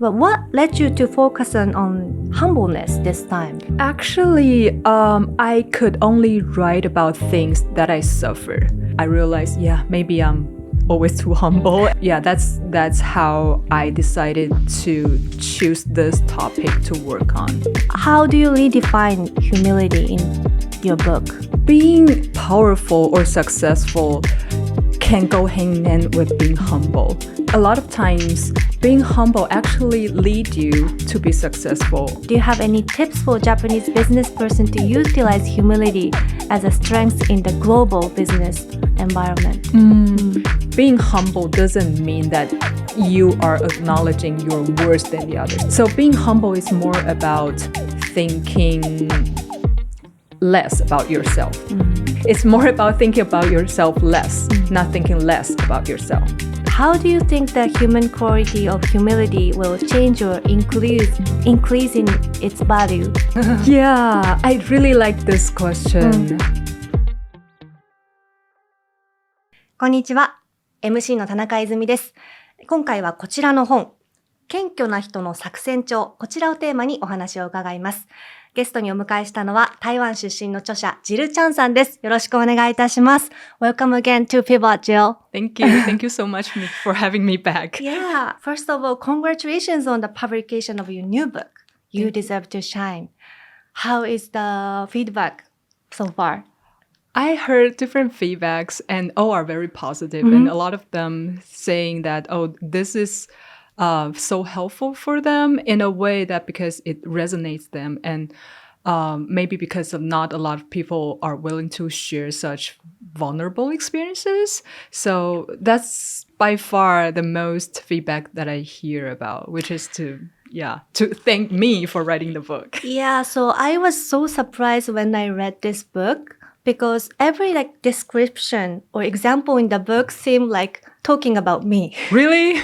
But what led you to focus on humbleness this time? Actually, I could only write about things that I suffer. I realized, maybe I'm always too humble. That's how I decided to choose this topic to work on. How do you redefine humility in your book? Being powerful or successful can go hand in hand with being humble. A lot of times, being humble actually leads you to be successful. Do you have any tips for Japanese business person to utilize humility as a strength in the global business environment? Being humble doesn't mean that you are acknowledging you're worse than the others. So being humble is more about thinking less about yourself. It's more about thinking about yourself less, not thinking less about yourself. How do you think the human quality of humility will change or increase in its value? Yeah, I really like this question. こんにちは。MC の田中泉です。今回はこちらの本、謙虚な人の作戦帳、こちらをテーマにお話を伺います。ゲストにお迎えしたのは台湾出身の著者、ジルチャンさんです。よろしくお願いいたします。Welcome again to PIVOT, Jill. Thank you. Thank you so much for having me back. Yeah. First of all, congratulations on the publication of your new book, You Deserve to Shine. How is the feedback so far? I heard different feedbacks and all are very positive, and a lot of them saying that, this is so helpful for them in a way that because it resonates them, and maybe because of not a lot of people are willing to share such vulnerable experiences. So that's by far the most feedback that I hear about, which is to thank me for writing the book. Yeah, so I was so surprised when I read this book because every description or example in the book seemed like talking about me. Really?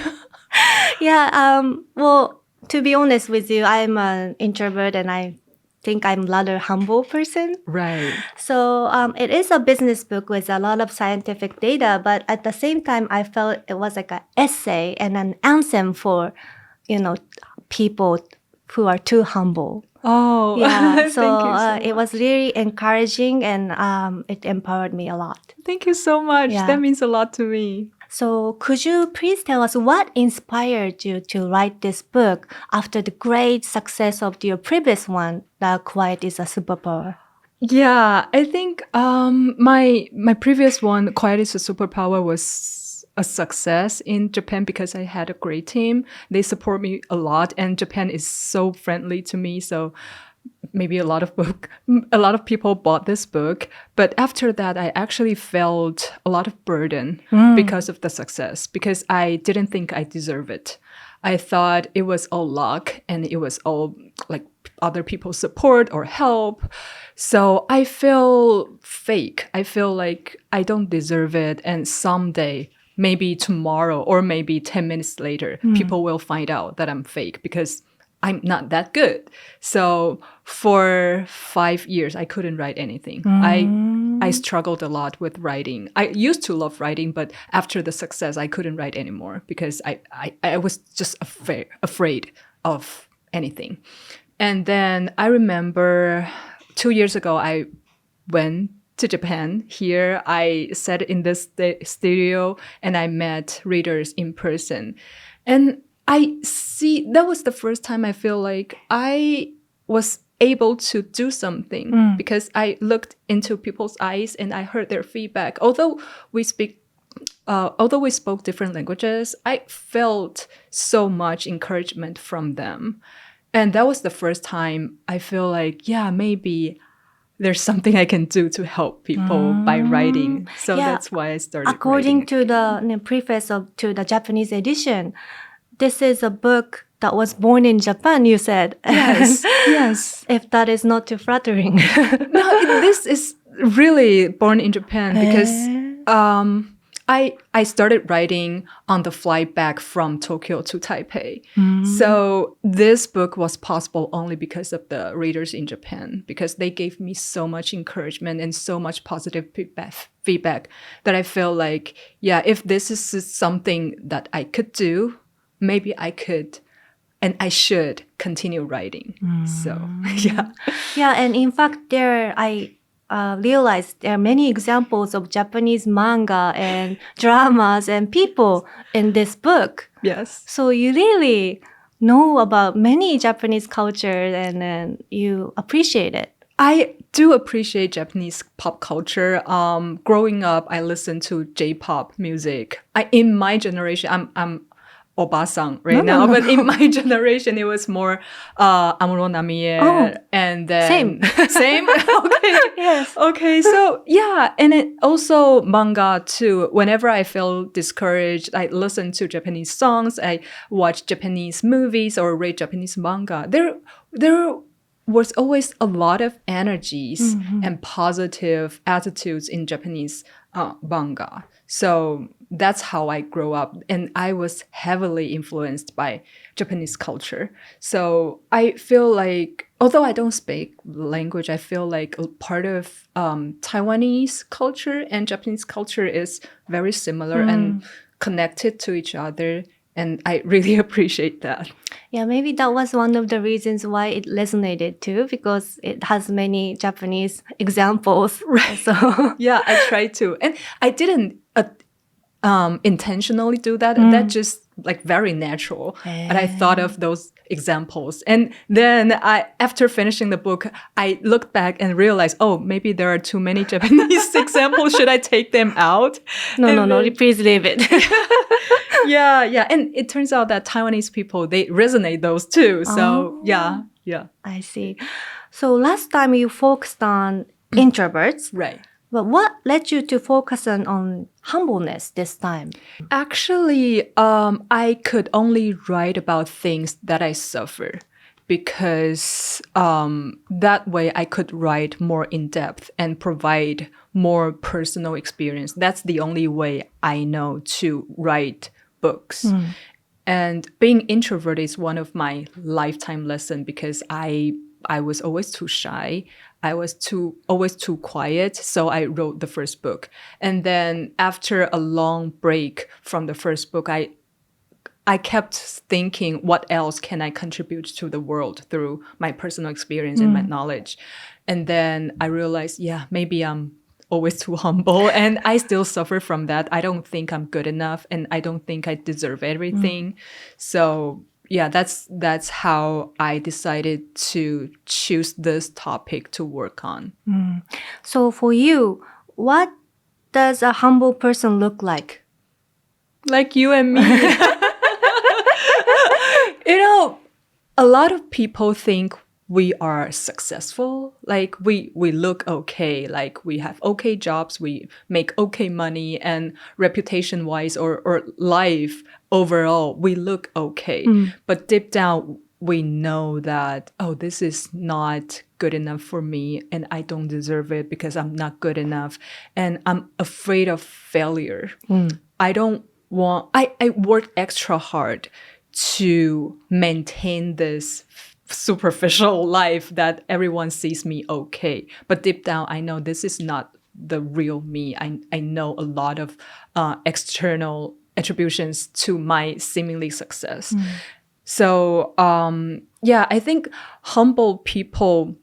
Yeah, well, to be honest with you, I'm an introvert and I think I'm a rather humble person. Right. So it is a business book with a lot of scientific data, but at the same time, I felt it was like an essay and an anthem for, people who are too humble. Oh, Yeah, so thank you so much. it was really encouraging and it empowered me a lot. Thank you so much. Yeah. That means a lot to me. So could you please tell us what inspired you to write this book after the great success of your previous one, The Quiet is a Superpower? Yeah, I think my previous one, Quiet is a Superpower, was a success in Japan because I had a great team. They support me a lot, and Japan is so friendly to me. So maybe a lot of people bought this book. But after that, I actually felt a lot of burden because of the success, because I didn't think I deserve it. I thought it was all luck and it was all like other people's support or help. So I feel fake. I feel like I don't deserve it. And someday, maybe tomorrow or maybe 10 minutes later, people will find out that I'm fake because I'm not that good. So for 5 years, I couldn't write anything. I struggled a lot with writing. I used to love writing, but after the success, I couldn't write anymore because I was just afraid of anything. And then I remember 2 years ago, I went to Japan. Here, I sat in this studio and I met readers in person. And that was the first time I feel like I was able to do something because I looked into people's eyes and I heard their feedback. Although we spoke different languages, I felt so much encouragement from them. And that was the first time I feel like, maybe there's something I can do to help people by writing. So that's why I started According writing. to the preface to the Japanese edition, this is a book that was born in Japan, you said. Yes, yes. If that is not too flattering. No, this is really born in Japan because I started writing on the flight back from Tokyo to Taipei. So this book was possible only because of the readers in Japan, because they gave me so much encouragement and so much positive feedback that I feel like, if this is something that I could do, maybe I could and I should continue writing. So, yeah. Yeah, and in fact, I realized there are many examples of Japanese manga and dramas and people in this book. Yes. So you really know about many Japanese culture and you appreciate it. I do appreciate Japanese pop culture. Growing up, I listened to J-pop music. In my generation, I'm Obasan right now, but in my generation, it was more Amuro Namie and then same. Okay, Yes. Okay, so yeah, and it also manga too. Whenever I feel discouraged, I listen to Japanese songs. I watch Japanese movies or read Japanese manga. There was always a lot of energies and positive attitudes in Japanese manga. So that's how I grew up. And I was heavily influenced by Japanese culture. So I feel like, although I don't speak language, I feel like a part of Taiwanese culture and Japanese culture is very similar and connected to each other. And I really appreciate that. Yeah, maybe that was one of the reasons why it resonated too, because it has many Japanese examples. Right. So Yeah, I tried to. And I didn't intentionally do that. And that just like very natural. And I thought of those examples. And then after finishing the book, I looked back and realized, oh, maybe there are too many Japanese examples. Should I take them out? No, please leave it. Yeah. And it turns out that Taiwanese people, they resonate those too. So yeah. I see. So last time you focused on introverts. Right. But what led you to focus on humbleness this time? Actually, I could only write about things that I suffer because that way I could write more in depth and provide more personal experience. That's the only way I know to write books. And being introvert is one of my lifetime lessons because I was always too shy. I was always too quiet. So I wrote the first book. And then after a long break from the first book, I kept thinking, what else can I contribute to the world through my personal experience and my knowledge? And then I realized, yeah, maybe I'm always too humble and I still suffer from that. I don't think I'm good enough and I don't think I deserve everything. So yeah, that's how I decided to choose this topic to work on. So for you, what does a humble person look like? Like you and me. A lot of people think we are successful, like we look okay, like we have okay jobs, we make okay money, and reputation wise or life overall, we look okay. But deep down, we know that, oh, this is not good enough for me and I don't deserve it because I'm not good enough. And I'm afraid of failure. I work extra hard to maintain this superficial life that everyone sees me okay. But deep down, I know this is not the real me. I know a lot of external attributions to my seemingly success. So, I think humble people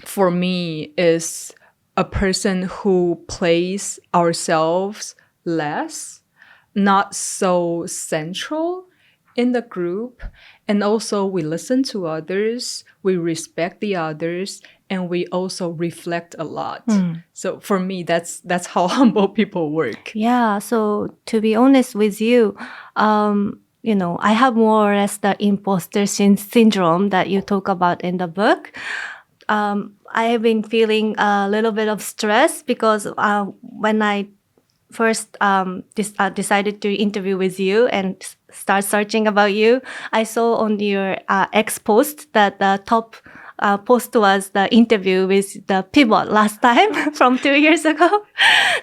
for me is a person who plays ourselves less, not so central in the group. And also we listen to others, we respect the others, and we also reflect a lot. So for me, that's how humble people work. Yeah, so to be honest with you, I have more or less the imposter syndrome that you talk about in the book. I have been feeling a little bit of stress because when I first decided to interview with you and start searching about you, I saw on your X post that the top post was the interview with the PIVOT last time from 2 years ago.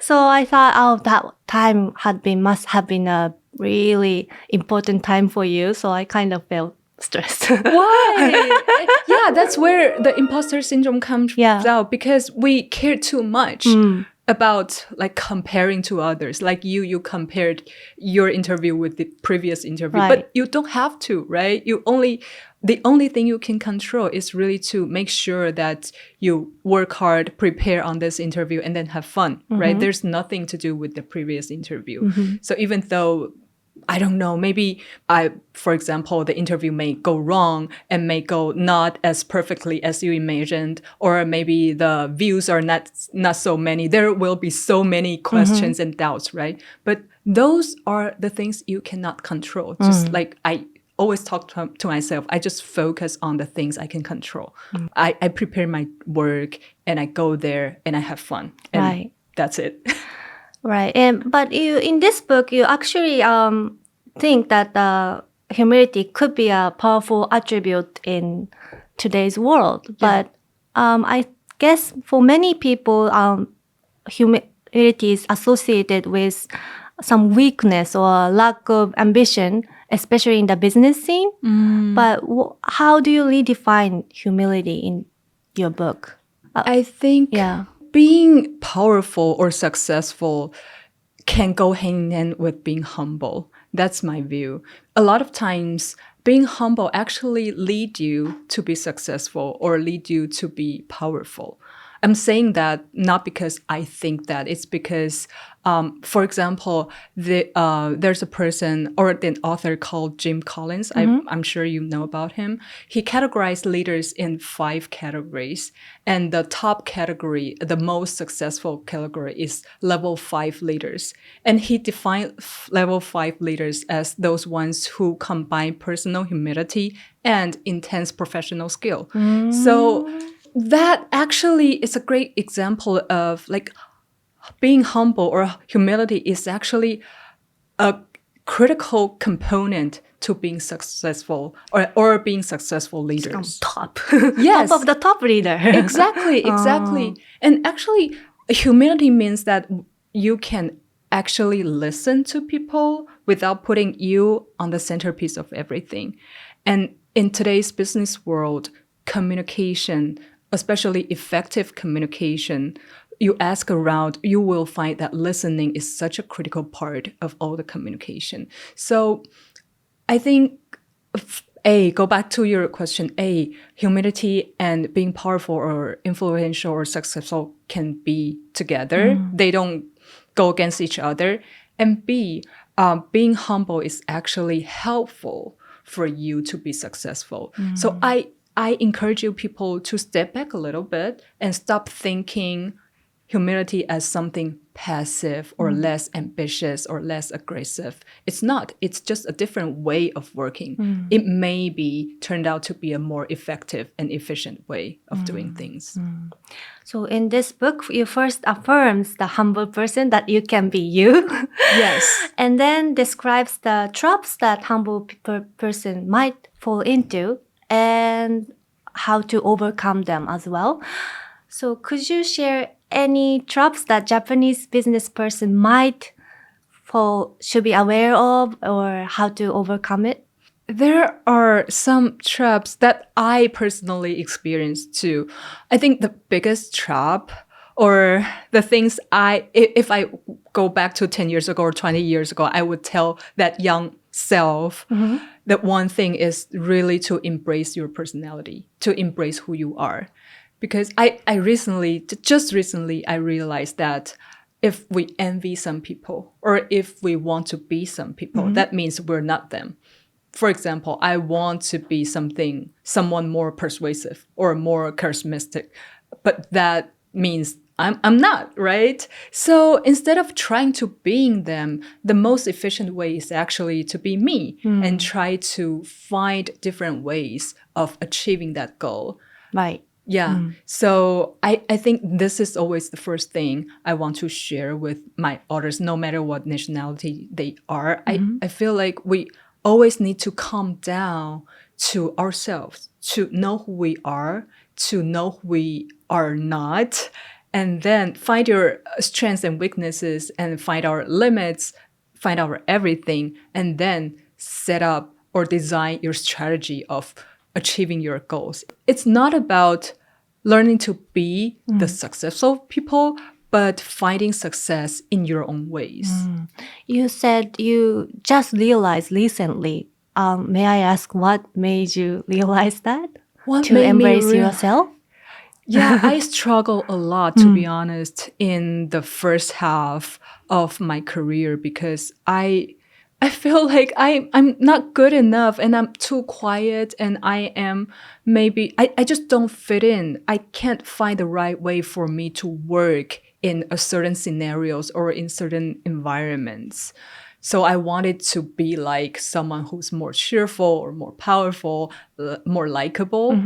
So I thought, that time must have been a really important time for you. So I kind of felt stressed. Why? Yeah, that's where the imposter syndrome comes out because we care too much about like comparing to others. Like you compared your interview with the previous interview, but you don't have to, right? The only thing you can control is really to make sure that you work hard, prepare on this interview, and then have fun, right? There's nothing to do with the previous interview. So even though, I don't know, maybe for example, the interview may go wrong and may go not as perfectly as you imagined, or maybe the views are not so many. There will be so many questions and doubts, right? But those are the things you cannot control. Just like I always talk to myself, I just focus on the things I can control. I prepare my work and I go there and I have fun. And that's it. Right. But you, in this book, you actually think that humility could be a powerful attribute in today's world. But I guess for many people, humility is associated with some weakness or lack of ambition, especially in the business scene. But how do you redefine humility in your book? I think being powerful or successful can go hand in hand with being humble. That's my view. A lot of times, being humble actually lead you to be successful or lead you to be powerful. I'm saying that not because I think that. It's because, for example, there's a person or an author called Jim Collins. I'm sure you know about him. He categorized leaders in 5 categories. And the top category, the most successful category, is level 5 leaders. And he defined level 5 leaders as those ones who combine personal humility and intense professional skill. So that actually is a great example of like being humble or humility is actually a critical component to being successful or being successful leaders. Top. Yes. Top of the top leader. Exactly. And actually, humility means that you can actually listen to people without putting you on the centerpiece of everything. And in today's business world, communication, especially effective communication, you ask around, you will find that listening is such a critical part of all the communication. So I think, go back to your question, humility and being powerful or influential or successful can be together. They don't go against each other. And B, being humble is actually helpful for you to be successful. So I encourage you people to step back a little bit and stop thinking humility as something passive or less ambitious or less aggressive. It's not. It's just a different way of working. It may be turned out to be a more effective and efficient way of doing things. So in this book, you first affirms the humble person that you can be you. Yes. And then describes the traps that humble person might fall into and how to overcome them as well. So could you share any traps that Japanese business person should be aware of or how to overcome it? There are some traps that I personally experienced too. I think the biggest trap or the things if I go back to 10 years ago or 20 years ago, I would tell that young self that one thing is really to embrace your personality, to embrace who you are. Because just recently, I realized that if we envy some people or if we want to be some people, that means we're not them. For example, I want to be someone more persuasive or more charismatic, but that means I'm not, right? So instead of trying to being them, the most efficient way is actually to be me and try to find different ways of achieving that goal. Right. Yeah. So I think this is always the first thing I want to share with my authors, no matter what nationality they are. I feel like we always need to calm down to ourselves, to know who we are, to know who we are not, and then find your strengths and weaknesses and find our limits, find our everything, and then set up or design your strategy of achieving your goals. It's not about learning to be the successful people, but finding success in your own ways. You said you just realized recently. May I ask what made you realize that? What To made me embrace yourself? Yeah, I struggle a lot, to be honest, in the first half of my career because I feel like I'm not good enough and I'm too quiet and I just don't fit in. I can't find the right way for me to work in a certain scenarios or in certain environments. So I wanted to be like someone who's more cheerful or more powerful, more likable.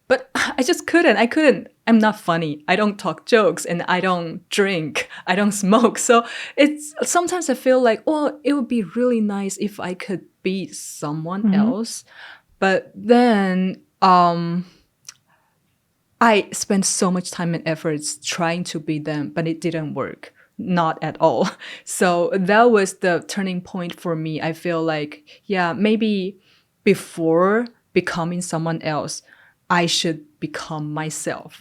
But I just couldn't. I couldn't. I'm not funny. I don't talk jokes and I don't drink. I don't smoke. So sometimes I feel like, oh, it would be really nice if I could be someone else. But then I spent so much time and efforts trying to be them, but it didn't work. Not at all. So that was the turning point for me. I feel like, yeah, maybe before becoming someone else, I should become myself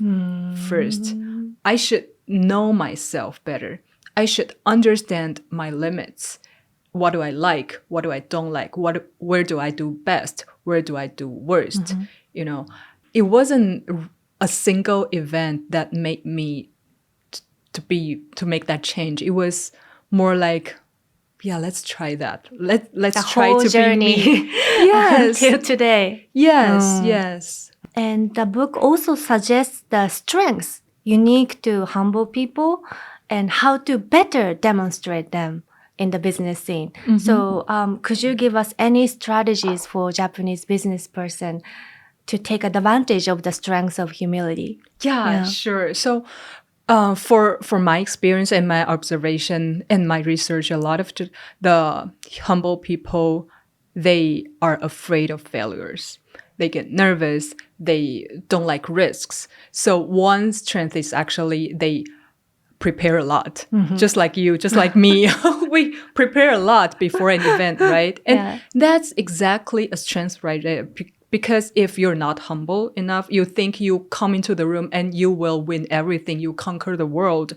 first. I should know myself better. I should understand my limits. What do I like? What do I don't like? Where do I do best? Where do I do worst? You know, it wasn't a single event that made me to make that change. It was more like, yeah, let's try that. Let's try to journey. be me. Yes. Till today. Yes, yes. And the book also suggests the strengths unique to humble people and how to better demonstrate them in the business scene. So could you give us any strategies for Japanese business person to take advantage of the strengths of humility? Yeah, sure. So for my experience and my observation and my research, a lot of the humble people, they are afraid of failures. They get nervous. They don't like risks. So one strength is actually they prepare a lot, just like you, just like me. We prepare a lot before an event, right? And that's exactly a strength right there. Because if you're not humble enough, you think you come into the room and you will win everything, you conquer the world,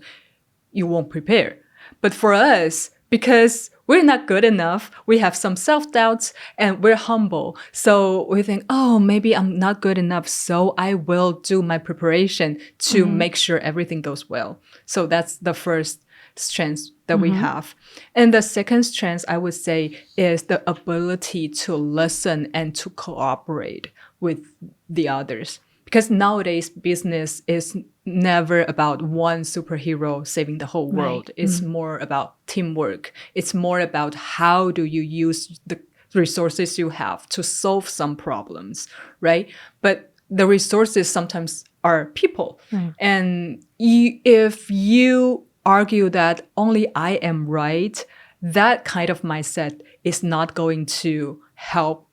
you won't prepare. But for us, because we're not good enough, we have some self-doubts and we're humble. So we think, oh, maybe I'm not good enough, so I will do my preparation to make sure everything goes well. So that's the first strength that we have. And the second strength, I would say, is the ability to listen and to cooperate with the others. Because nowadays, business is never about one superhero saving the whole world. It's more about teamwork. It's more about how do you use the resources you have to solve some problems, right? But the resources sometimes are people. And if you argue that only I am right, that kind of mindset is not going to help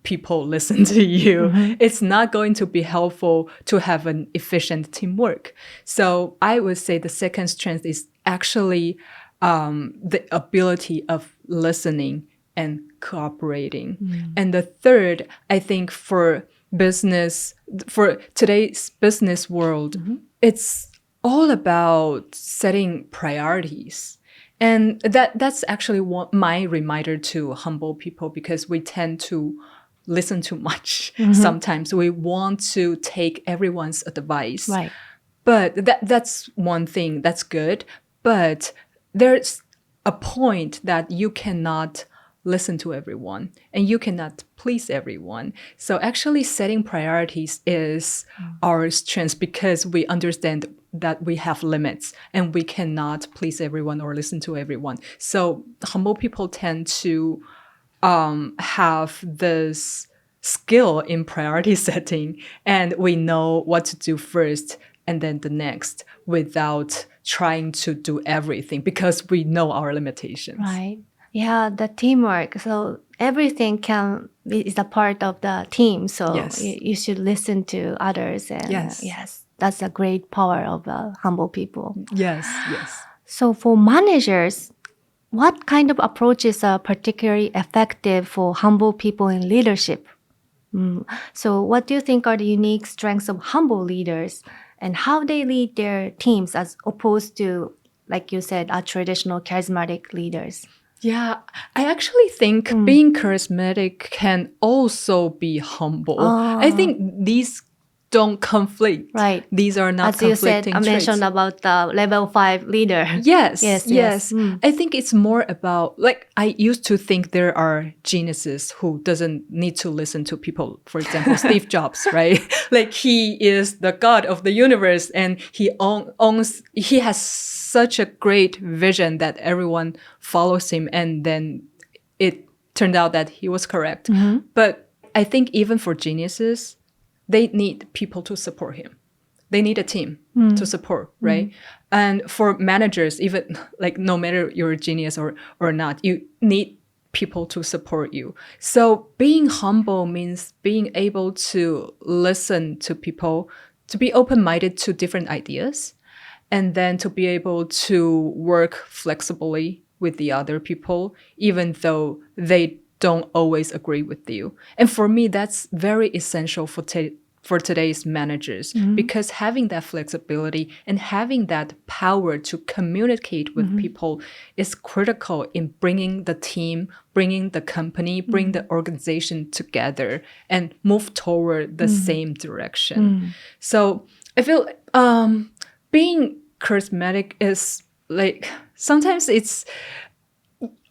people listen to you. It's not going to be helpful to have an efficient teamwork. So I would say the second strength is actually the ability of listening and cooperating. And the third, I think for today's business world, it's all about setting priorities. And that's actually my reminder to humble people, because we tend to listen too much. Sometimes we want to take everyone's advice. Right. But that's one thing that's good. But there's a point that you cannot listen to everyone and you cannot please everyone. So actually setting priorities is our strength, because we understand that we have limits and we cannot please everyone or listen to everyone. So humble people tend to have this skill in priority setting, and we know what to do first and then the next without trying to do everything, because we know our limitations. Right. Yeah, the teamwork. So everything is a part of the team. So Yes. you should listen to others. And Yes. that's a great power of humble people. Yes. So for managers, what kind of approaches are particularly effective for humble people in leadership? So what do you think are the unique strengths of humble leaders and how they lead their teams as opposed to like you said, are traditional charismatic leaders? Yeah, I actually think being charismatic can also be humble. I think these don't conflict. Right. These are not As you said, conflicting I traits. mentioned about the level 5 leader. Yes. Yes. I think it's more about, like, I used to think there are geniuses who doesn't need to listen to people. For example, Steve Jobs, right? Like, he is the god of the universe, and he has such a great vision that everyone follows him, and then it turned out that he was correct. But I think even for geniuses, they need people to support him. They need a team to support, right? And for managers, even like no matter you're a genius or not, you need people to support you. So being humble means being able to listen to people, to be open-minded to different ideas, and then to be able to work flexibly with the other people, even though they don't always agree with you. And for me, that's very essential for today's managers, because having that flexibility and having that power to communicate with people is critical in bringing the team, bringing the company, bring the organization together and move toward the same direction. So I feel being charismatic is like, sometimes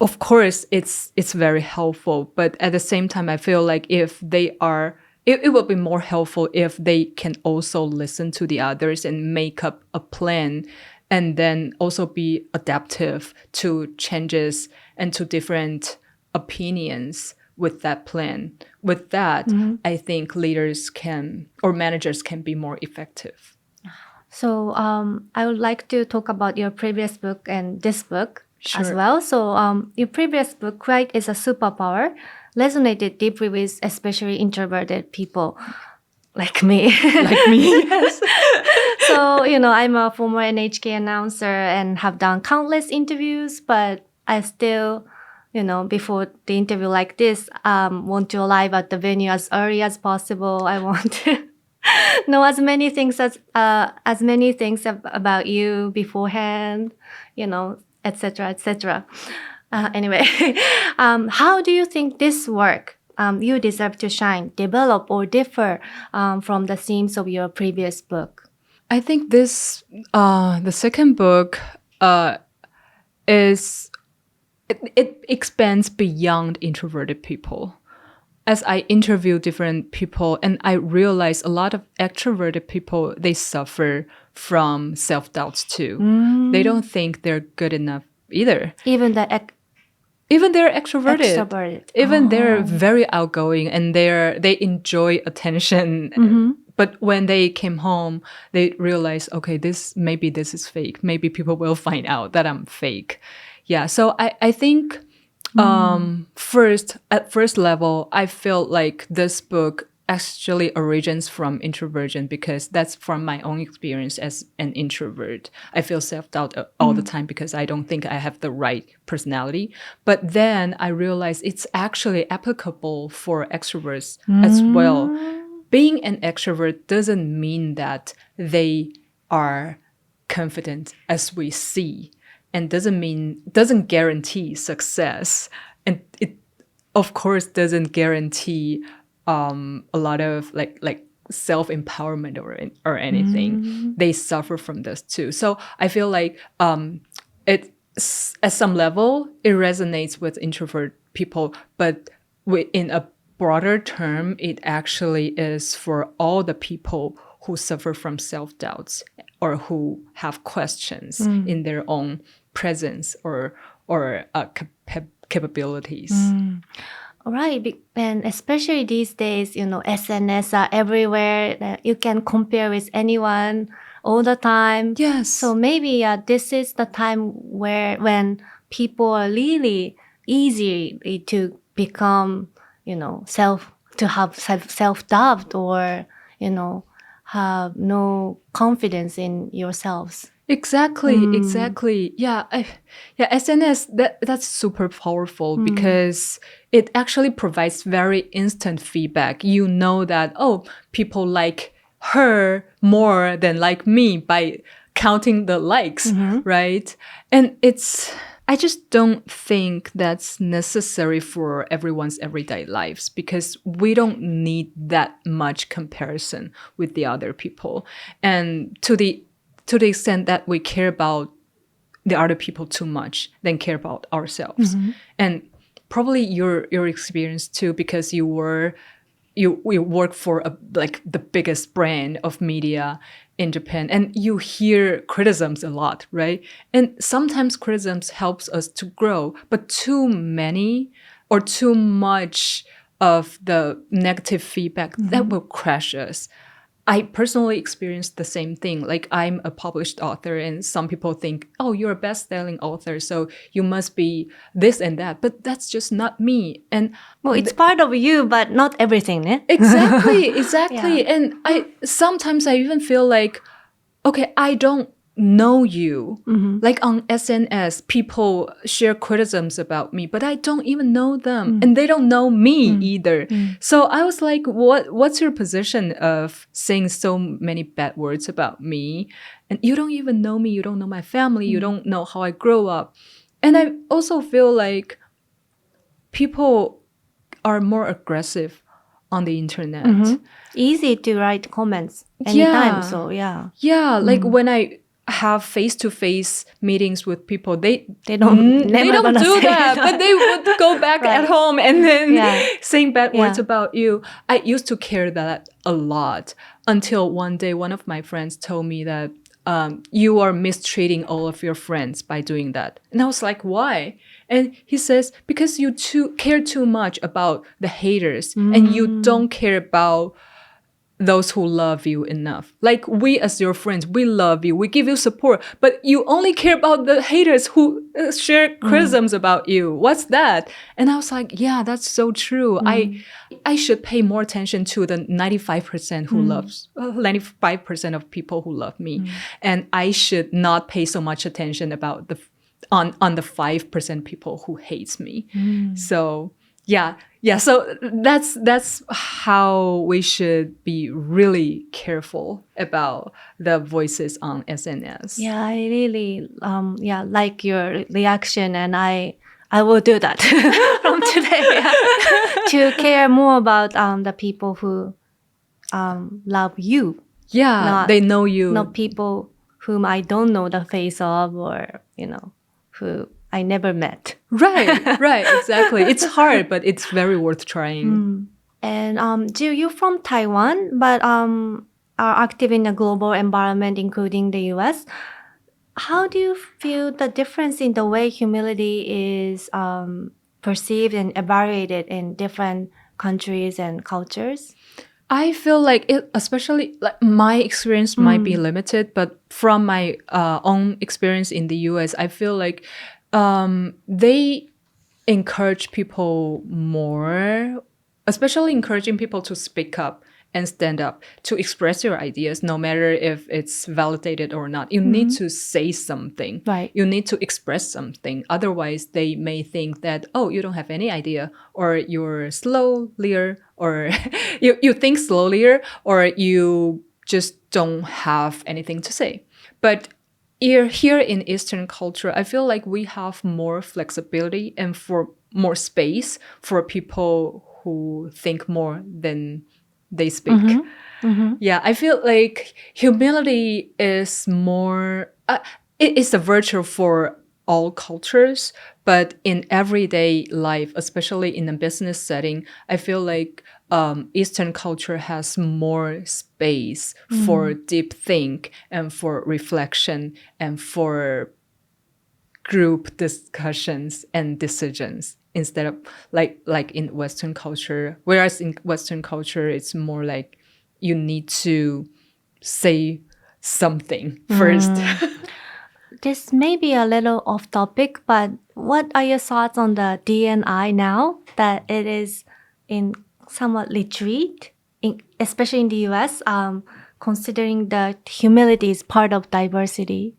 of course, it's very helpful, but at the same time, I feel like if they are, it will be more helpful if they can also listen to the others and make up a plan, and then also be adaptive to changes and to different opinions with that plan. With that, I think leaders or managers can be more effective. So I would like to talk about your previous book and this book as Sure. well. So your previous book, Quiet is a Superpower, resonated deeply with especially introverted people like me. Like me, yes. So, I'm a former NHK announcer and have done countless interviews, but I still, before the interview like this, want to arrive at the venue as early as possible. I want to know as many things about you beforehand, etc., etc. Anyway, how do you think this work, You Deserve to Shine, develop or differ from the themes of your previous book? I think this, the second book, it expands beyond introverted people. As I interview different people, and I realize a lot of extroverted people, they suffer from self-doubts too. They don't think they're good enough either. Even they're extroverted. Even they're very outgoing and they enjoy attention. But when they came home, they realized, okay, maybe this is fake. Maybe people will find out that I'm fake. Yeah. So I think at first level, I feel like this book actually origins from introversion, because that's from my own experience as an introvert. I feel self-doubt all the time because I don't think I have the right personality. But then I realized it's actually applicable for extroverts as well. Being an extrovert doesn't mean that they are confident as we see, and doesn't guarantee success. And it, of course, doesn't guarantee a lot of like self-empowerment or anything. They suffer from this too. So I feel like it, at some level, it resonates with introvert people, but in a broader term, it actually is for all the people who suffer from self-doubts or who have questions in their own presence or capabilities. All right. And especially these days, SNS are everywhere. You can compare with anyone all the time. Yes. So maybe this is the time when people are really easy to become, to have self-doubt or, have no confidence in yourselves. Exactly. Yeah. SNS, that's super powerful because it actually provides very instant feedback. You know that, people like her more than like me by counting the likes, right? And I just don't think that's necessary for everyone's everyday lives because we don't need that much comparison with the other people. And to the extent that we care about the other people too much, then care about ourselves. And probably your experience too, because you work for the biggest brand of media in Japan, and you hear criticisms a lot, right? And sometimes criticisms helps us to grow, but too many or too much of the negative feedback that will crash us. I personally experienced the same thing. Like, I'm a published author and some people think, oh, you're a best-selling author, so you must be this and that. But that's just not me. And well, it's part of you, but not everything, eh? Exactly. Yeah. And sometimes I even feel like, okay, I don't know you. Like on SNS, people share criticisms about me, but I don't even know them, and they don't know me either. So I was like, what's your position of saying so many bad words about me? And you don't even know me, you don't know my family, you don't know how I grow up. And I also feel like people are more aggressive on the internet. Easy to write comments anytime, Yeah. so yeah. Yeah, like when I have face-to-face meetings with people, they don't never do say that, that. but they would go back Right. at home and then Yeah. saying bad words Yeah. about you. I used to care that a lot until one day one of my friends told me that you are mistreating all of your friends by doing that. And I was like, why? And he says, because you care too much about the haters and you don't care about those who love you enough. Like, we as your friends, we love you, we give you support, but you only care about the haters who share criticisms about you. What's that? And I was like, yeah, that's so true. I should pay more attention to the 95% who loves 95% of people who love me, and I should not pay so much attention about on the 5% people who hates me. So yeah. So that's how we should be really careful about the voices on SNS. Yeah, I really like your reaction, and I will do that from today to care more about the people who love you. Yeah, they know you. Not people whom I don't know the face of, or who I never met. Right, exactly. It's hard, but it's very worth trying. And Jill, you're from Taiwan, but are active in a global environment, including the US. How do you feel the difference in the way humility is perceived and evaluated in different countries and cultures? I feel like it, especially like my experience might be limited, but from my own experience in the US, I feel like they encourage people more, especially encouraging people to speak up and stand up, to express your ideas, no matter if it's validated or not. You need to say something. Right. You need to express something. Otherwise, they may think that, oh, you don't have any idea, or you're slower, or you think slower, or you just don't have anything to say. But here in Eastern culture, I feel like we have more flexibility and for more space for people who think more than they speak. Yeah, I feel like humility is more, it is a virtue for all cultures, but in everyday life, especially in a business setting, I feel like Eastern culture has more space for deep think and for reflection and for group discussions and decisions instead of like in Western culture. Whereas in Western culture, it's more like you need to say something first. This may be a little off topic, but what are your thoughts on the D&I now that it is in somewhat retreat, especially in the US, considering that humility is part of diversity?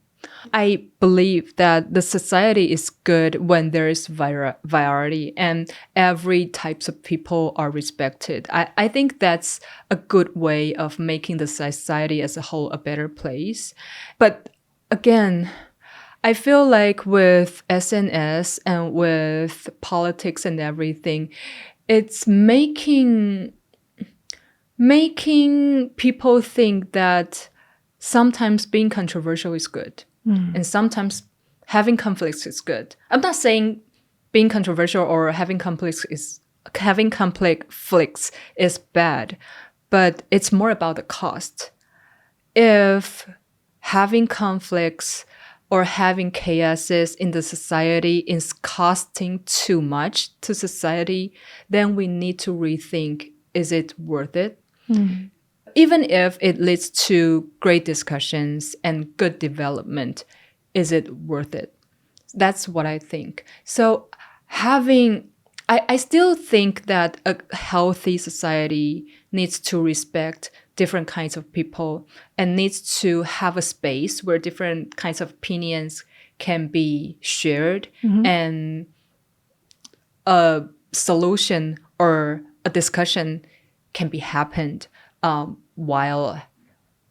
I believe that the society is good when there is variety and every types of people are respected. I think that's a good way of making the society as a whole a better place. But again, I feel like with SNS and with politics and everything, it's making people think that sometimes being controversial is good and sometimes having conflicts is good. I'm not saying being controversial or having conflicts is bad, but it's more about the cost. If having conflicts or having chaoses in the society is costing too much to society, then we need to rethink, is it worth it? Even if it leads to great discussions and good development, is it worth it? That's what I think. So I still think that a healthy society needs to respect different kinds of people and needs to have a space where different kinds of opinions can be shared and a solution or a discussion can be happened while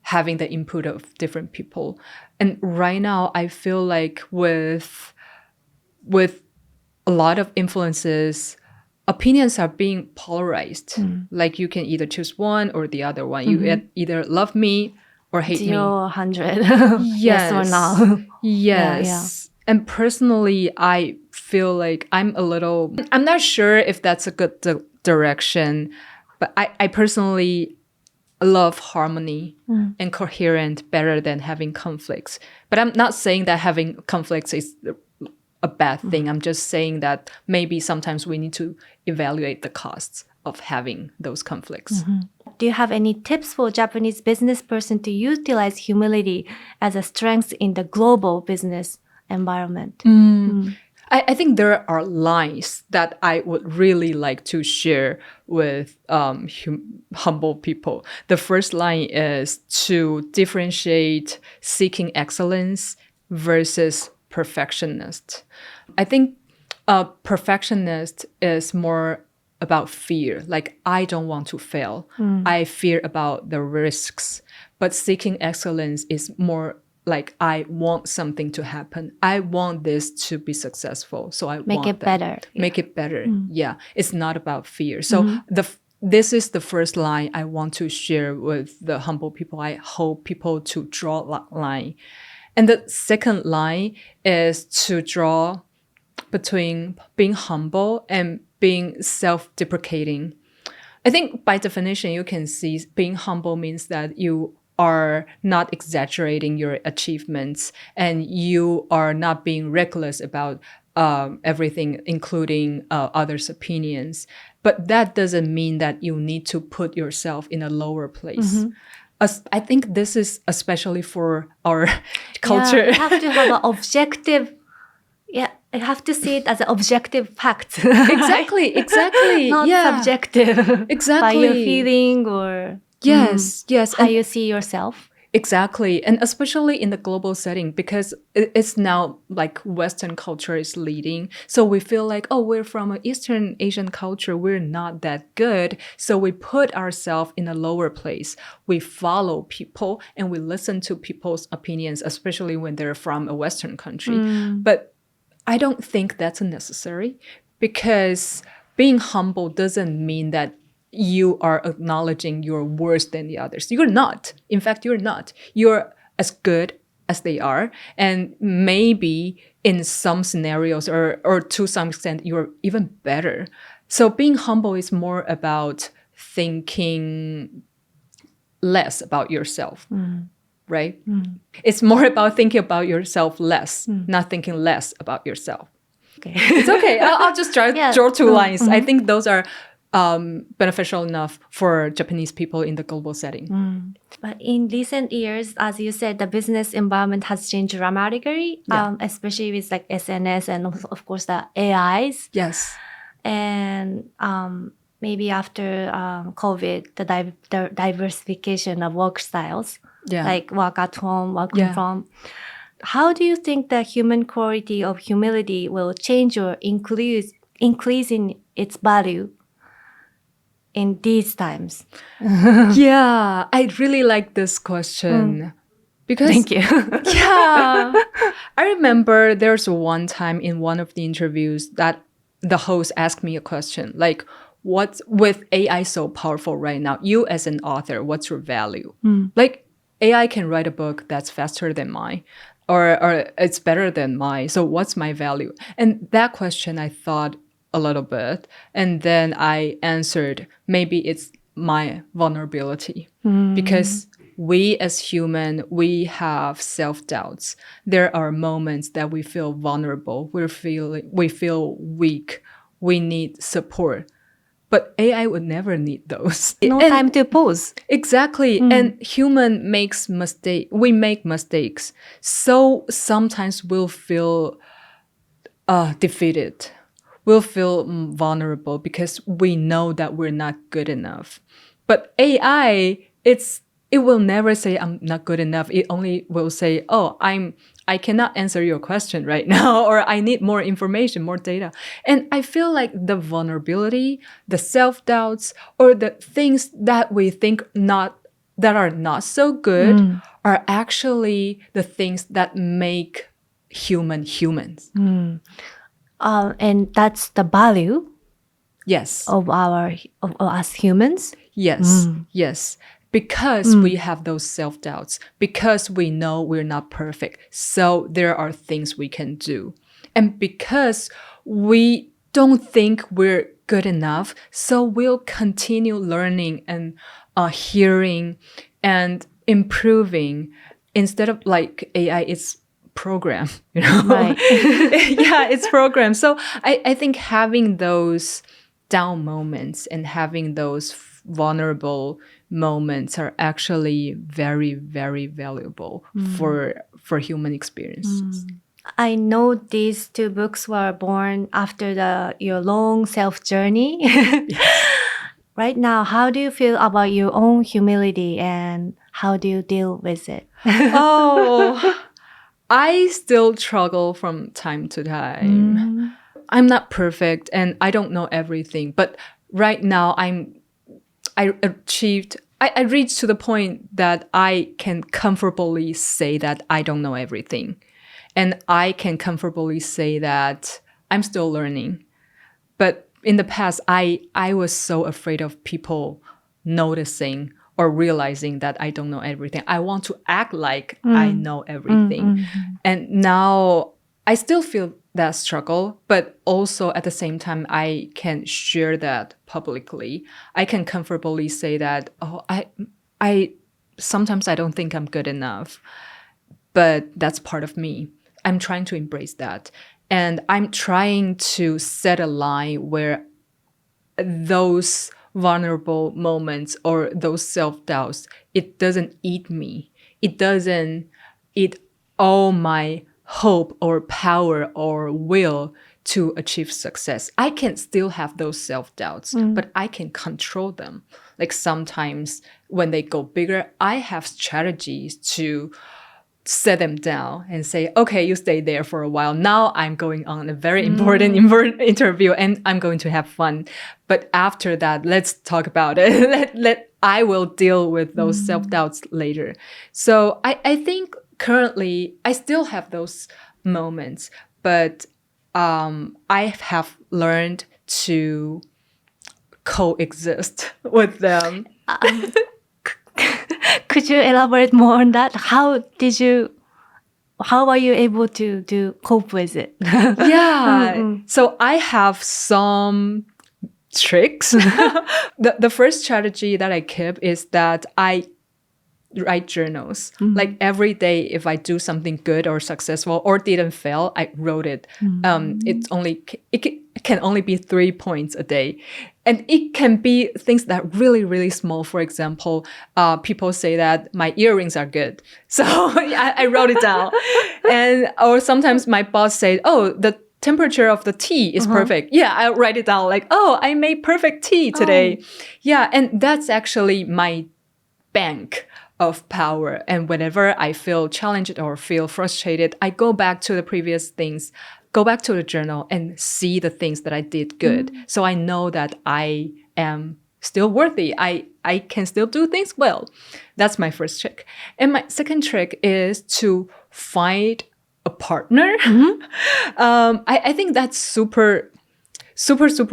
having the input of different people. And right now, I feel like with a lot of influences, opinions are being polarized. Like you can either choose one or the other one. You either love me or hate 0-100. me. Yes or no. Yes. And personally, I feel like I'm not sure if that's a good direction, but I personally love harmony and coherent better than having conflicts. But I'm not saying that having conflicts is a bad thing. I'm just saying that maybe sometimes we need to evaluate the costs of having those conflicts. Do you have any tips for Japanese business person to utilize humility as a strength in the global business environment? I think there are lines that I would really like to share with humble people. The first line is to differentiate seeking excellence versus perfectionist. I think a perfectionist is more about fear. Like, I don't want to fail. I fear about the risks. But seeking excellence is more like, I want something to happen. I want this to be successful. So I Make want it that. better. Make it better. Yeah. It's not about fear. So this is the first line I want to share with the humble people. I hope people to draw that line. And the second line is to draw between being humble and being self-deprecating. I think by definition, you can see being humble means that you are not exaggerating your achievements and you are not being reckless about everything, including others' opinions. But that doesn't mean that you need to put yourself in a lower place. I think this is especially for our culture. Yeah, you have to have an objective. Yeah, you have to see it as an objective fact. Exactly. Not subjective. Exactly. By your feeling or yes. how you see yourself. Exactly. And especially in the global setting, because it's now like Western culture is leading. So we feel like, oh, we're from an Eastern Asian culture. We're not that good. So we put ourselves in a lower place. We follow people and we listen to people's opinions, especially when they're from a Western country. But I don't think that's necessary, because being humble doesn't mean that you are acknowledging you're worse than the others. You're not. In fact, you're not. You're as good as they are. And maybe in some scenarios or to some extent, you're even better. So being humble is more about thinking less about yourself, right? It's more about thinking about yourself less, not thinking less about yourself. Okay. It's okay. I'll just draw two lines. I think those are beneficial enough for Japanese people in the global setting. But in recent years, as you said, the business environment has changed dramatically, especially with like SNS and of course the AIs. Yes. And maybe after COVID, the diversification of work styles, like work at home, working from. How do you think the human quality of humility will change or increase in its value in these times? Yeah, I really like this question Because Thank you. yeah, I remember there's one time in one of the interviews that the host asked me a question like, what's with AI so powerful right now? You as an author, what's your value? Like AI can write a book that's faster than mine or it's better than mine. So what's my value? And that question I thought a little bit. And then I answered, maybe it's my vulnerability because we as human, we have self-doubts. There are moments that we feel vulnerable. We feel weak. We need support. But AI would never need those. No time to pause. Exactly. And human makes mistake. We make mistakes. So sometimes we'll feel defeated. We'll feel vulnerable because we know that we're not good enough. But AI, it will never say I'm not good enough. It only will say, oh, I cannot answer your question right now, or I need more information, more data. And I feel like the vulnerability, the self-doubts, or the things that we think that are not so good are actually the things that make humans. And that's the value Yes. of us humans. Yes. Yes. Because we have those self-doubts, because we know we're not perfect. So there are things we can do. And because we don't think we're good enough, so we'll continue learning and hearing and improving instead of like AI, it's program, Right. Yeah, it's programmed. So I think having those down moments and having those vulnerable moments are actually very, very valuable for human experiences. I know these two books were born after your long self journey. Right now, how do you feel about your own humility and how do you deal with it? Oh, I still struggle from time to time. I'm not perfect and I don't know everything, but right now I reached to the point that I can comfortably say that I don't know everything. And I can comfortably say that I'm still learning. But in the past, I was so afraid of people noticing or realizing that I don't know everything. I want to act like I know everything. And now I still feel that struggle, but also at the same time, I can share that publicly. I can comfortably say that, oh, I sometimes I don't think I'm good enough, but that's part of me. I'm trying to embrace that. And I'm trying to set a line where those vulnerable moments or those self-doubts, it doesn't eat me. It doesn't eat all my hope or power or will to achieve success. I can still have those self-doubts, but I can control them. Like sometimes when they go bigger, I have strategies to set them down and say, okay, you stay there for a while. Now I'm going on a very important interview and I'm going to have fun. But after that, let's talk about it. I will deal with those self-doubts later. So I think currently I still have those moments, but I have learned to coexist with them. Could you elaborate more on that? How are you able to cope with it? Yeah. So I have some tricks. The first strategy that I keep is that I write journals. Like every day, if I do something good or successful or didn't fail, I wrote it. It can only be 3 points a day. And it can be things that really, really small. For example, people say that my earrings are good. So I wrote it down. Or sometimes my boss said, oh, the temperature of the tea is perfect. Yeah, I write it down like, oh, I made perfect tea today. Oh. Yeah, and that's actually my bank of power. And whenever I feel challenged or feel frustrated, I go back to the previous things, go back to the journal and see the things that I did good. So I know that I am still worthy. I can still do things well. That's my first trick. And my second trick is to find a partner. I think that's super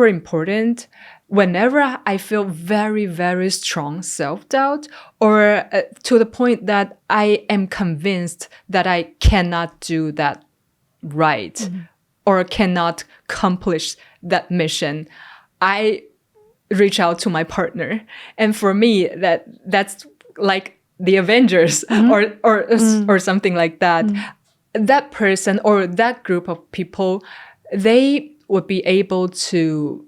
important. Whenever I feel very, very strong self-doubt, or to the point that I am convinced that I cannot do that right, or cannot accomplish that mission, I reach out to my partner. And for me, that's like the Avengers or something like that. That person or that group of people, they would be able to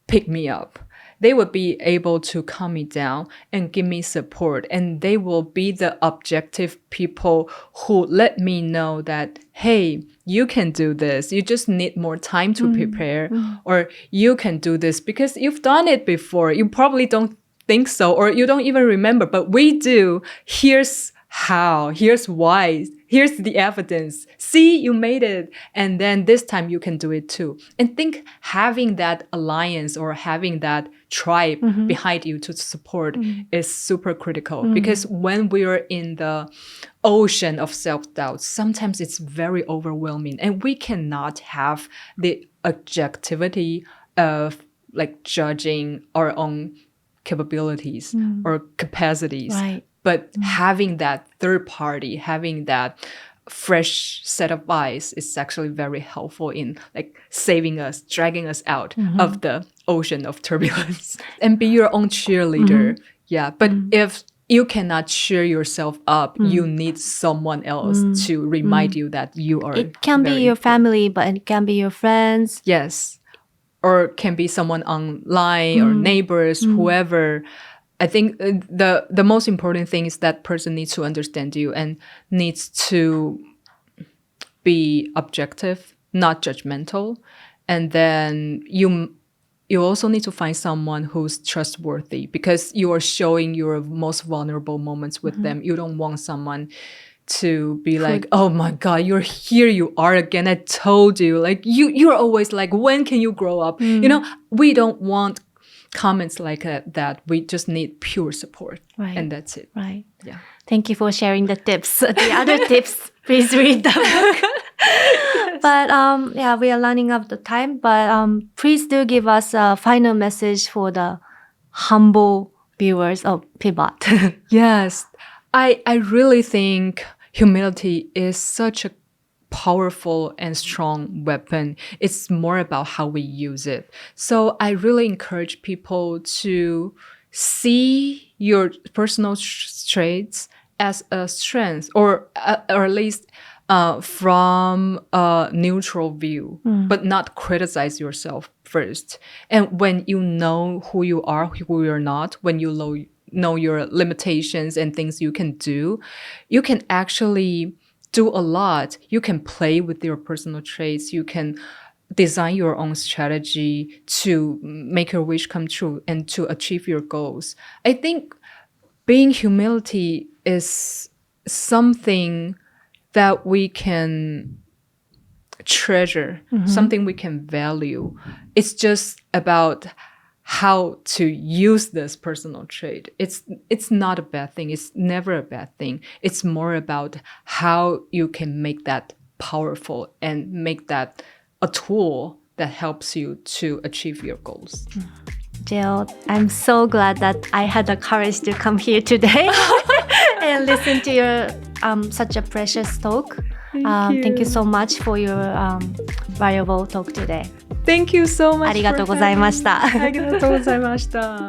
pick me up. They would be able to calm me down and give me support. And they will be the objective people who let me know that, hey, you can do this. You just need more time to prepare. Or you can do this because you've done it before. You probably don't think so, or you don't even remember, but we do. Here's how, here's why, here's the evidence. See, you made it. And then this time you can do it too. And think having that alliance or having that tribe behind you to support is super critical. Because when we're in the ocean of self-doubt, sometimes it's very overwhelming. And we cannot have the objectivity of like judging our own capabilities or capacities. Right. But having that third party, having that fresh set of eyes is actually very helpful in like saving us, dragging us out of the ocean of turbulence. And be your own cheerleader. Yeah. But if you cannot cheer yourself up, you need someone else to remind you that you are. It can be your family, but it can be your friends. Yes. Or can be someone online or neighbors, whoever. I think the most important thing is that person needs to understand you and needs to be objective, not judgmental. And then you also need to find someone who's trustworthy because you are showing your most vulnerable moments with them. You don't want someone to be like, oh my God, you're here, you are again. I told you, like you're always like, when can you grow up? You know, we don't want comments like that. We just need pure support. Right. And that's it. Right. Yeah. Thank you for sharing the tips. The other tips, please read the book. But yeah, we are running out of time. But please do give us a final message for the humble viewers of PIVOT. Yes. I really think humility is such a powerful and strong weapon. It's more about how we use it. So I really encourage people to see your personal traits as a strength, or at least from a neutral view, but not criticize yourself first. And when you know who you are, who you're not, when you know your limitations and things you can do, you can actually do a lot. You can play with your personal traits. You can design your own strategy to make your wish come true and to achieve your goals. I think being humility is something that we can treasure, something we can value. It's just about how to use this personal trait. It's not a bad thing. It's never a bad thing. It's more about how you can make that powerful and make that a tool that helps you to achieve your goals. Jill, I'm so glad that I had the courage to come here today and listen to your such a precious talk. Thank you so much for your valuable talk today. Thank you so much. ありがとうございました。ありがとうございました。